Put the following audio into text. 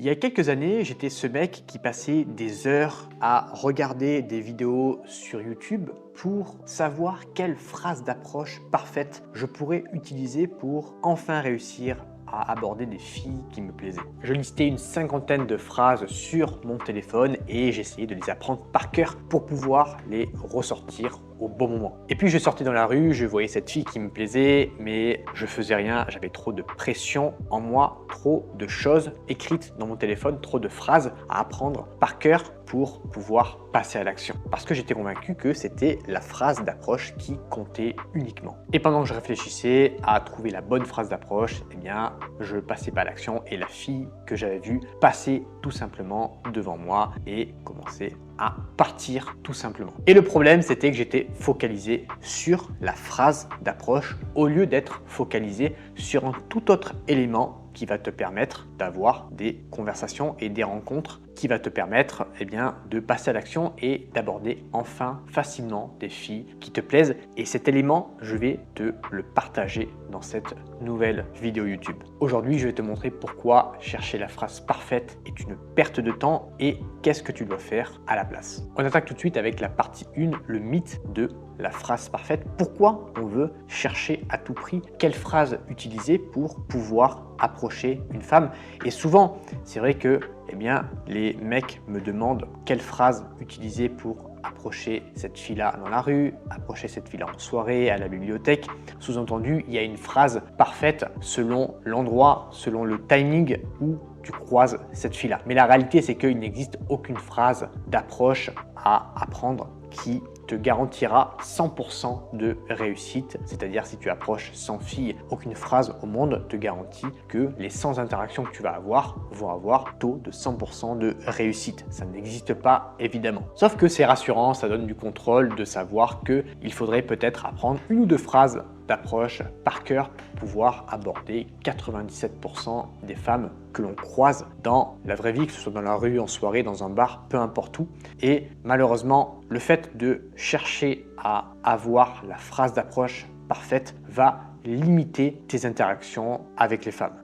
Il y a quelques années, j'étais ce mec qui passait des heures à regarder des vidéos sur YouTube pour savoir quelle phrase d'approche parfaite je pourrais utiliser pour enfin réussir à aborder des filles qui me plaisaient. Je listais une cinquantaine de phrases sur mon téléphone et j'essayais de les apprendre par cœur pour pouvoir les ressortir au bon moment. Et puis je sortais dans la rue, je voyais cette fille qui me plaisait, mais je faisais rien, j'avais trop de pression en moi, trop de choses écrites dans mon téléphone, trop de phrases à apprendre par cœur pour pouvoir passer à l'action. Parce que j'étais convaincu que c'était la phrase d'approche qui comptait uniquement. Et pendant que je réfléchissais à trouver la bonne phrase d'approche, eh bien, je passais pas à l'action et la fille que j'avais vue passait tout simplement devant moi et commençait à partir tout simplement. Et le problème, c'était que j'étais focalisé sur la phrase d'approche au lieu d'être focalisé sur un tout autre élément qui va te permettre d'avoir des conversations et des rencontres qui va te permettre de passer à l'action et d'aborder enfin facilement des filles qui te plaisent. Et cet élément, je vais te le partager dans cette nouvelle vidéo YouTube. Aujourd'hui, je vais te montrer pourquoi chercher la phrase parfaite est une perte de temps et qu'est-ce que tu dois faire à la place. On attaque tout de suite avec la partie 1, le mythe de la phrase parfaite. Pourquoi on veut chercher à tout prix quelle phrase utiliser pour pouvoir approcher une femme? Et souvent, c'est vrai que les mecs me demandent quelle phrase utiliser pour approcher cette fille-là dans la rue, approcher cette fille-là en soirée, à la bibliothèque. Sous-entendu, il y a une phrase parfaite selon l'endroit, selon le timing où tu croises cette fille-là. Mais la réalité, c'est qu'il n'existe aucune phrase d'approche à apprendre qui te garantira 100% de réussite. C'est-à-dire si tu approches 100 filles, aucune phrase au monde te garantit que les 100 interactions que tu vas avoir vont avoir taux de 100% de réussite. Ça n'existe pas évidemment. Sauf que c'est rassurant, ça donne du contrôle de savoir qu'il faudrait peut-être apprendre une ou deux phrases d'approche par cœur pour pouvoir aborder 97% des femmes que l'on croise dans la vraie vie, que ce soit dans la rue, en soirée, dans un bar, peu importe où. Et malheureusement, le fait de chercher à avoir la phrase d'approche parfaite va limiter tes interactions avec les femmes.